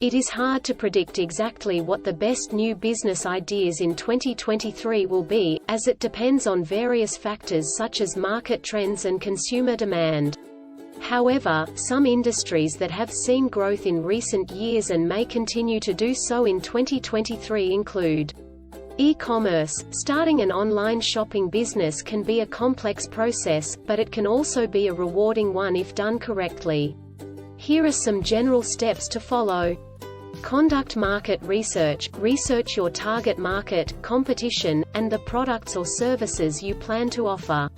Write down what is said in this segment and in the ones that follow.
It is hard to predict exactly what the best new business ideas in 2023 will be, as it depends on various factors such as market trends and consumer demand. However, some industries that have seen growth in recent years and may continue to do so in 2023 include e-commerce. Starting an online shopping business can be a complex process, but it can also be a rewarding one if done correctly. Here are some general steps to follow. Conduct market research. Research your target market, competition, and the products or services you plan to offer.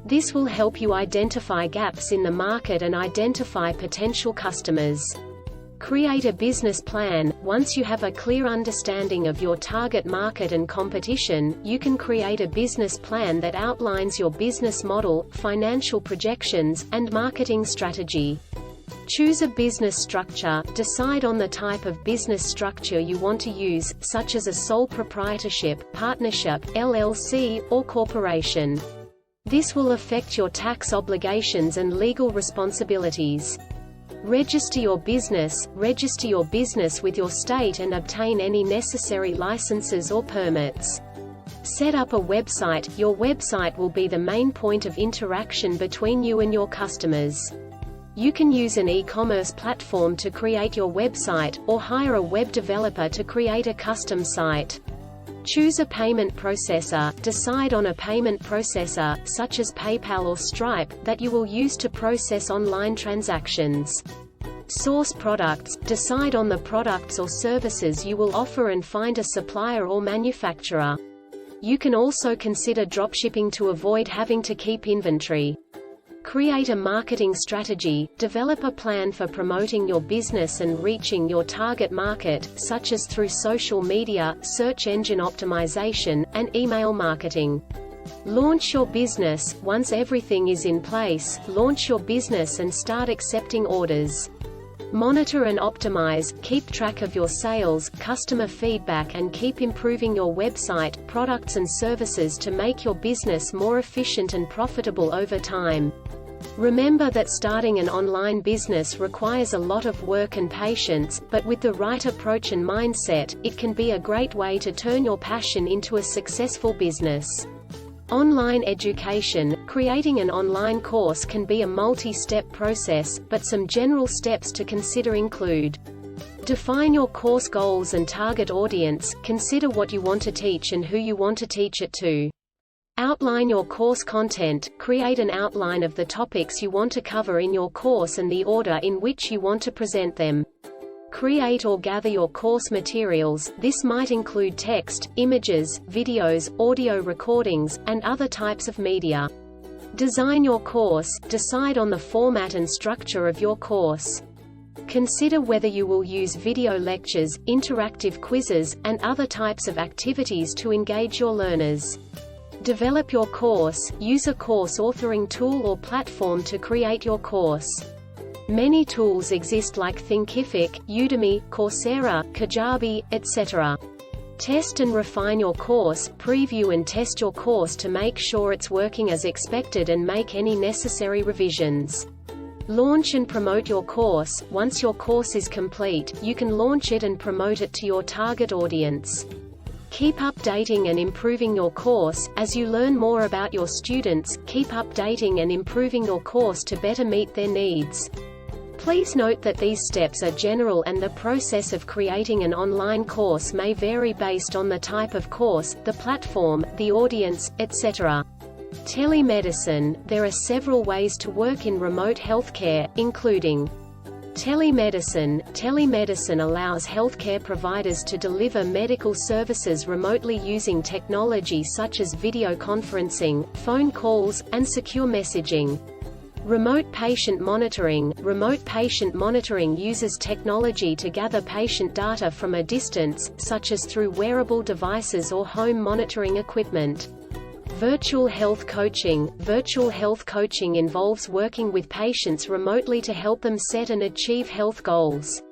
This will help you identify gaps in the market and identify potential customers. Create a business plan. Once you have a clear understanding of your target market and competition, you can create a business plan that outlines your business model, financial projections, and marketing strategy. Choose a business structure. Decide on the type of business structure you want to use, such as a sole proprietorship, partnership, LLC, or corporation. This will affect your tax obligations and legal responsibilities. Register your business. Register your business with your state and obtain any necessary licenses or permits. Set up a website. Your website will be the main point of interaction between you and your customers. You can use an e-commerce platform to create your website, or hire a web developer to create a custom site. Choose a payment processor. Decide on a payment processor, such as PayPal or Stripe, that you will use to process online transactions. Source products. Decide on the products or services you will offer and find a supplier or manufacturer. You can also consider dropshipping to avoid having to keep inventory. Create a marketing strategy. Develop a plan for promoting your business and reaching your target market, such as through social media, search engine optimization, and email marketing. Launch your business. Once everything is in place, launch your business and start accepting orders. Monitor and optimize. Keep track of your sales, customer feedback, and keep improving your website, products and services to make your business more efficient and profitable over time. Remember that starting an online business requires a lot of work and patience, but with the right approach and mindset, it can be a great way to turn your passion into a successful business. Online education. Creating an online course can be a multi-step process, but some general steps to consider include: define your course goals and target audience. Consider what you want to teach and who you want to teach it to. Outline your course content. Create an outline of the topics you want to cover in your course and the order in which you want to present them. Create or gather your course materials. This might include text, images, videos, audio recordings, and other types of media. Design your course. Decide on the format and structure of your course. Consider whether you will use video lectures, interactive quizzes, and other types of activities to engage your learners. Develop your course. Use a course authoring tool or platform to create your course. Many tools exist like Thinkific, Udemy, Coursera, Kajabi, etc. Test and refine your course. Preview and test your course to make sure it's working as expected and make any necessary revisions. Launch and promote your course. Once your course is complete, you can launch it and promote it to your target audience. Keep updating and improving your course. As you learn more about your students, keep updating and improving your course to better meet their needs. Please note that these steps are general and the process of creating an online course may vary based on the type of course, the platform, the audience, etc. Telemedicine. There are several ways to work in remote healthcare, including telemedicine. Telemedicine allows healthcare providers to deliver medical services remotely using technology such as video conferencing, phone calls, and secure messaging. Remote patient monitoring. Remote patient monitoring uses technology to gather patient data from a distance, such as through wearable devices or home monitoring equipment. Virtual health coaching. Virtual health coaching involves working with patients remotely to help them set and achieve health goals.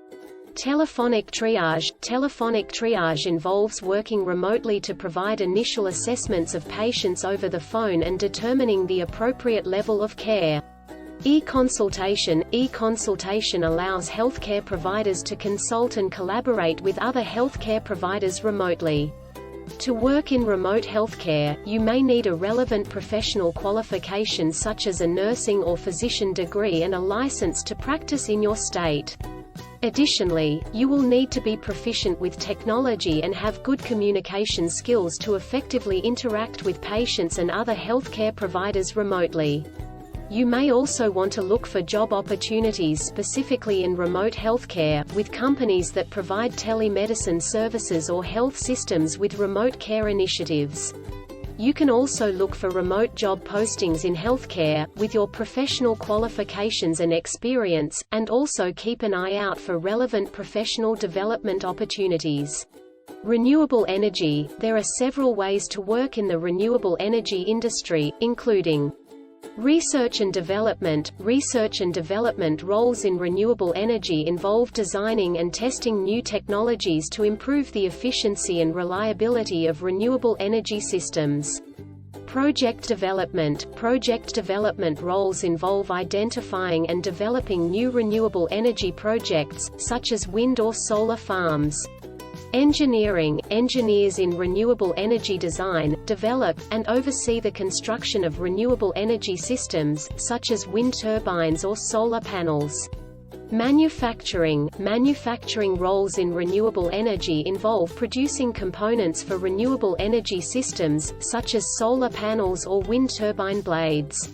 Telephonic triage. Telephonic triage involves working remotely to provide initial assessments of patients over the phone and determining the appropriate level of care. E-consultation. E-consultation allows healthcare providers to consult and collaborate with other healthcare providers remotely. To work in remote healthcare, you may need a relevant professional qualification such as a nursing or physician degree and a license to practice in your state. Additionally, you will need to be proficient with technology and have good communication skills to effectively interact with patients and other healthcare providers remotely. You may also want to look for job opportunities specifically in remote healthcare, with companies that provide telemedicine services or health systems with remote care initiatives. You can also look for remote job postings in healthcare, with your professional qualifications and experience, and also keep an eye out for relevant professional development opportunities. Renewable energy. There are several ways to work in the renewable energy industry, including research and development. Research and development roles in renewable energy involve designing and testing new technologies to improve the efficiency and reliability of renewable energy systems. Project development. Project development roles involve identifying and developing new renewable energy projects, such as wind or solar farms. Engineering. Engineers in renewable energy design, develop, and oversee the construction of renewable energy systems, such as wind turbines or solar panels. Manufacturing. Manufacturing roles in renewable energy involve producing components for renewable energy systems, such as solar panels or wind turbine blades.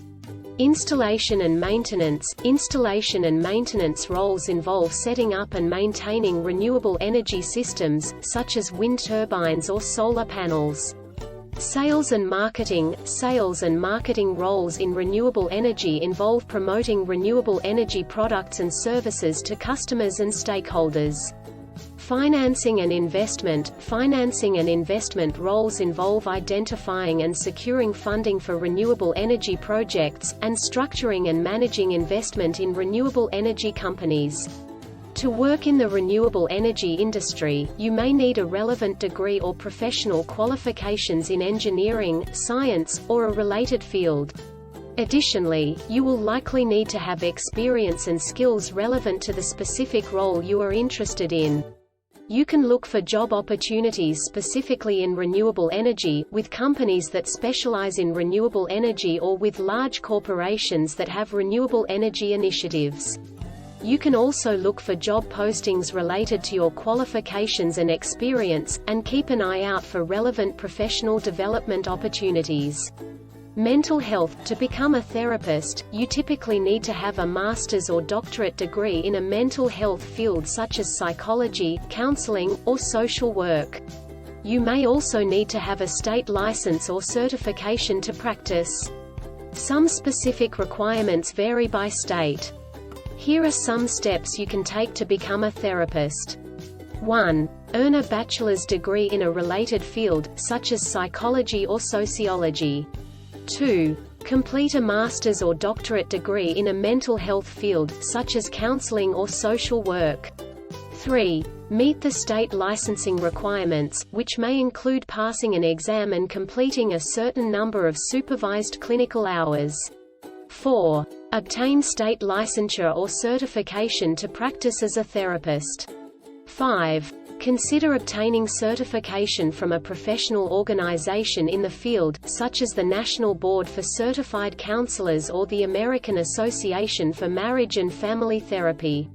Installation and maintenance. Installation and maintenance roles involve setting up and maintaining renewable energy systems, such as wind turbines or solar panels. Sales and marketing. Sales and marketing roles in renewable energy involve promoting renewable energy products and services to customers and stakeholders. Financing and investment. Financing and investment roles involve identifying and securing funding for renewable energy projects, and structuring and managing investment in renewable energy companies. To work in the renewable energy industry, you may need a relevant degree or professional qualifications in engineering, science, or a related field. Additionally, you will likely need to have experience and skills relevant to the specific role you are interested in. You can look for job opportunities specifically in renewable energy, with companies that specialize in renewable energy or with large corporations that have renewable energy initiatives. You can also look for job postings related to your qualifications and experience, and keep an eye out for relevant professional development opportunities. Mental health. To become a therapist, you typically need to have a master's or doctorate degree in a mental health field such as psychology, counseling, or social work. You may also need to have a state license or certification to practice. Some specific requirements vary by state. Here are some steps you can take to become a therapist. 1. Earn a bachelor's degree in a related field, such as psychology or sociology. 2. Complete a master's or doctorate degree in a mental health field, such as counseling or social work. 3. Meet the state licensing requirements, which may include passing an exam and completing a certain number of supervised clinical hours. 4. Obtain state licensure or certification to practice as a therapist. 5. Consider obtaining certification from a professional organization in the field, such as the National Board for Certified Counselors or the American Association for Marriage and Family Therapy.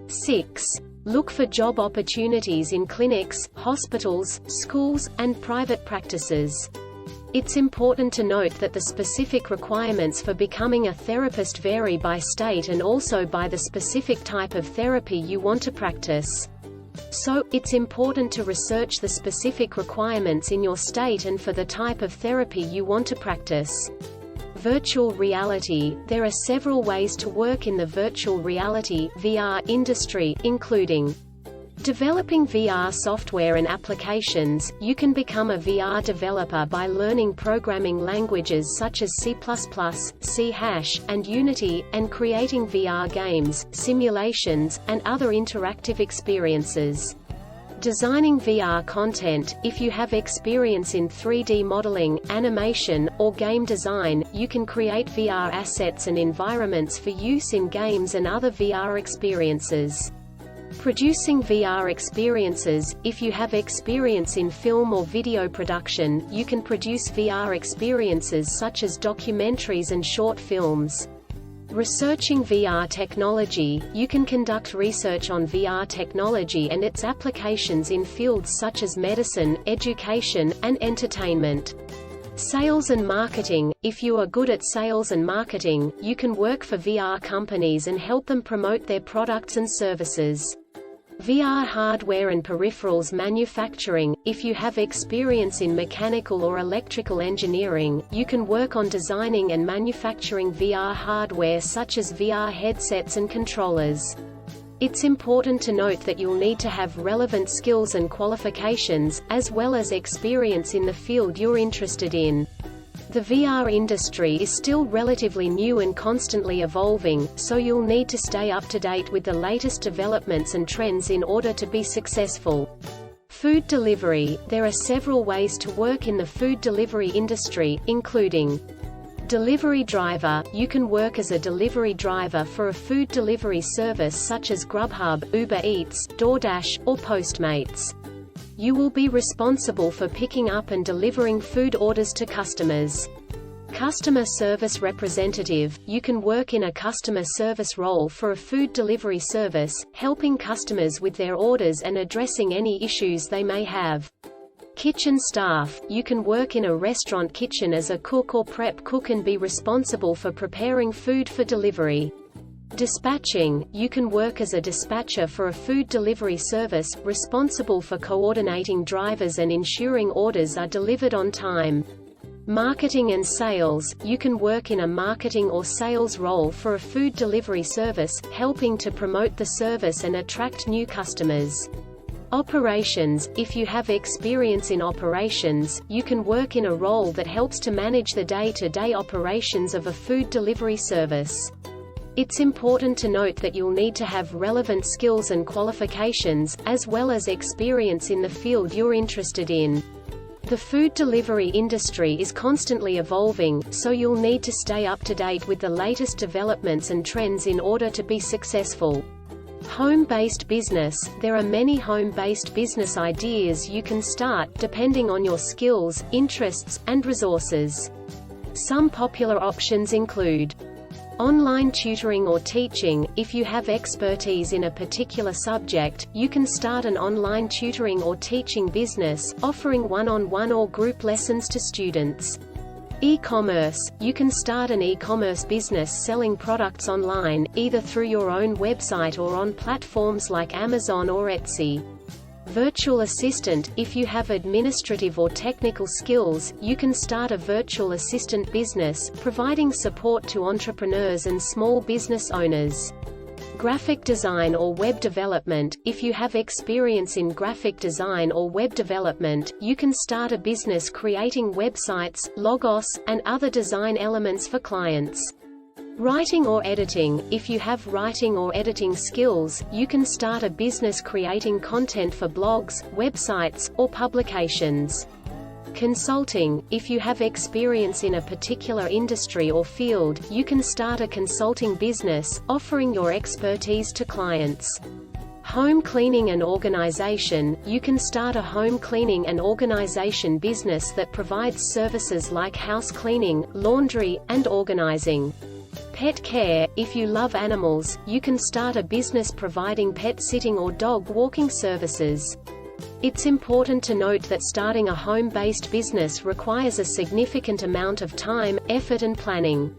6. Look for job opportunities in clinics, hospitals, schools, and private practices. It's important to note that the specific requirements for becoming a therapist vary by state and also by the specific type of therapy you want to practice. So, it's important to research the specific requirements in your state and for the type of therapy you want to practice. Virtual reality. There are several ways to work in the virtual reality (VR) industry, including developing VR software and applications. You can become a VR developer by learning programming languages such as C++, C#, and Unity, and creating VR games, simulations, and other interactive experiences. Designing VR content. If you have experience in 3D modeling, animation, or game design, you can create VR assets and environments for use in games and other VR experiences. Producing VR experiences. If you have experience in film or video production, you can produce VR experiences such as documentaries and short films. Researching VR technology. You can conduct research on VR technology and its applications in fields such as medicine, education, and entertainment. Sales and marketing. If you are good at sales and marketing, you can work for VR companies and help them promote their products and services. VR hardware and peripherals manufacturing. If you have experience in mechanical or electrical engineering, you can work on designing and manufacturing VR hardware such as VR headsets and controllers. It's important to note that you'll need to have relevant skills and qualifications, as well as experience in the field you're interested in. The VR industry is still relatively new and constantly evolving, so you'll need to stay up to date with the latest developments and trends in order to be successful. Food delivery. There are several ways to work in the food delivery industry, including delivery driver. You can work as a delivery driver for a food delivery service such as Grubhub, Uber Eats, DoorDash, or Postmates. You will be responsible for picking up and delivering food orders to customers. Customer service representative. You can work in a customer service role for a food delivery service, helping customers with their orders and addressing any issues they may have. Kitchen staff. You can work in a restaurant kitchen as a cook or prep cook and be responsible for preparing food for delivery. Dispatching. You can work as a dispatcher for a food delivery service, responsible for coordinating drivers and ensuring orders are delivered on time. Marketing and sales. You can work in a marketing or sales role for a food delivery service, helping to promote the service and attract new customers. Operations. If you have experience in operations, you can work in a role that helps to manage the day-to-day operations of a food delivery service. It's important to note that you'll need to have relevant skills and qualifications, as well as experience in the field you're interested in. The food delivery industry is constantly evolving, so you'll need to stay up to date with the latest developments and trends in order to be successful. Home-based business. There are many home-based business ideas you can start, depending on your skills, interests, and resources. Some popular options include online tutoring or teaching. If you have expertise in a particular subject, you can start an online tutoring or teaching business, offering one-on-one or group lessons to students. E-commerce. You can start an e-commerce business selling products online, either through your own website or on platforms like Amazon or Etsy. Virtual assistant. If you have administrative or technical skills, you can start a virtual assistant business, providing support to entrepreneurs and small business owners. Graphic design or web development. If you have experience in graphic design or web development, you can start a business creating websites, logos, and other design elements for clients. Writing or editing. If you have writing or editing skills, you can start a business creating content for blogs, websites, or publications. Consulting. If you have experience in a particular industry or field, you can start a consulting business, offering your expertise to clients. Home cleaning and organization. You can start a home cleaning and organization business that provides services like house cleaning, laundry, and organizing. Pet care. If you love animals, you can start a business providing pet sitting or dog walking services. It's important to note that starting a home-based business requires a significant amount of time, effort and planning.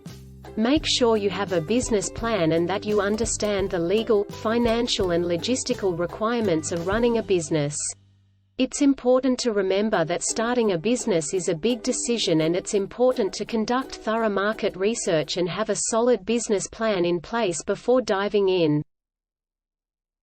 Make sure you have a business plan and that you understand the legal, financial and logistical requirements of running a business. It's important to remember that starting a business is a big decision and it's important to conduct thorough market research and have a solid business plan in place before diving in.